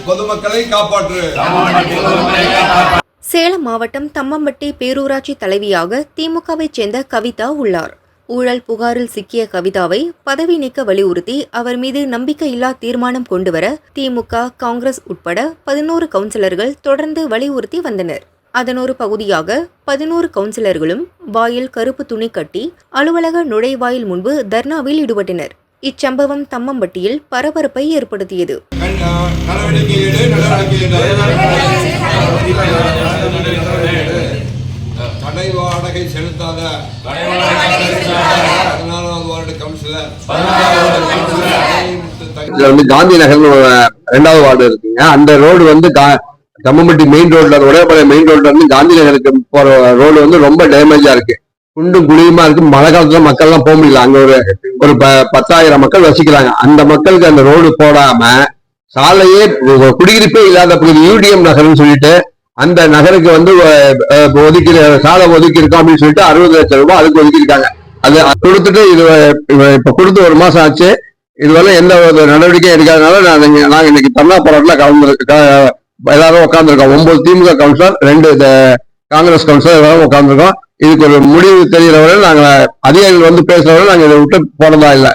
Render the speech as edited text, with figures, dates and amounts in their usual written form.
பொதுமக்களை காப்பாற்று. சேலம் மாவட்டம் தம்மம்பட்டி பேரூராட்சி தலைவியாக திமுகவைச் சேர்ந்த கவிதா உள்ளார். ஊழல் புகாரில் சிக்கிய கவிதாவை பதவி நீக்க வலியுறுத்தி அவர் மீது நம்பிக்கையில்லா தீர்மானம் கொண்டுவர திமுக, காங்கிரஸ் உட்பட 11 கவுன்சிலர்கள் தொடர்ந்து வலியுறுத்தி வந்தனர். அதன் ஒரு பகுதியாக 11 கவுன்சிலர்களும் வாயில் கருப்பு துணி கட்டி அலுவலக நுழைவாயில் முன்பு தர்ணாவில் ஈடுபட்டனர். இச்சம்பவம் தம்மம்பட்டியில் பரபரப்பை ஏற்படுத்தியது. கடை வாடகை செலுத்தாத 14வது வார்டு கவுன்சிலர் காந்தி நகர் 2வது வார்டு இருக்குங்க. அந்த ரோடு தம்மம்பட்டி மெயின் ரோட்ல உடையபாளையம் மெயின் ரோட்ல இருந்து காந்தி நகருக்கு போற ரோடு ரொம்ப டேமேஜா இருக்கு. குண்டும் குழியுமா இருக்கு. மழை காலத்துல மக்கள் எல்லாம் போக முடியல. அங்க ஒரு 10,000 மக்கள் வசிக்கிறாங்க. அந்த மக்களுக்கு அந்த ரோடு போடாம சாலையே குடியிருப்பே இல்லாத பகுதி யூடிஎம் நகர்னு சொல்லிட்டு அந்த நகருக்கு சாலை ஒதுக்கி இருக்கோம் அப்படின்னு சொல்லிட்டு 60 லட்சம் ரூபாய் அதுக்கு ஒதுக்கியிருக்காங்க. அது கொடுத்துட்டு இப்ப கொடுத்து 1 மாசம் ஆச்சு. இதுவரை எந்த ஒரு நடவடிக்கையும் எடுக்காதனால நாங்க இன்னைக்கு தர்ணா போராட்டத்துல எல்லாரும் உட்காந்துருக்கோம். 9 திமுக கவுன்சிலர், 2 காங்கிரஸ் கவுன்சிலர் எல்லாரும் உட்காந்துருக்கோம். இதுக்கு ஒரு முடிவு தெரிகிற வரை நாங்க அதிகாரிகள் பேசுறவரை நாங்க இதை விட்டு போனதா இல்லை.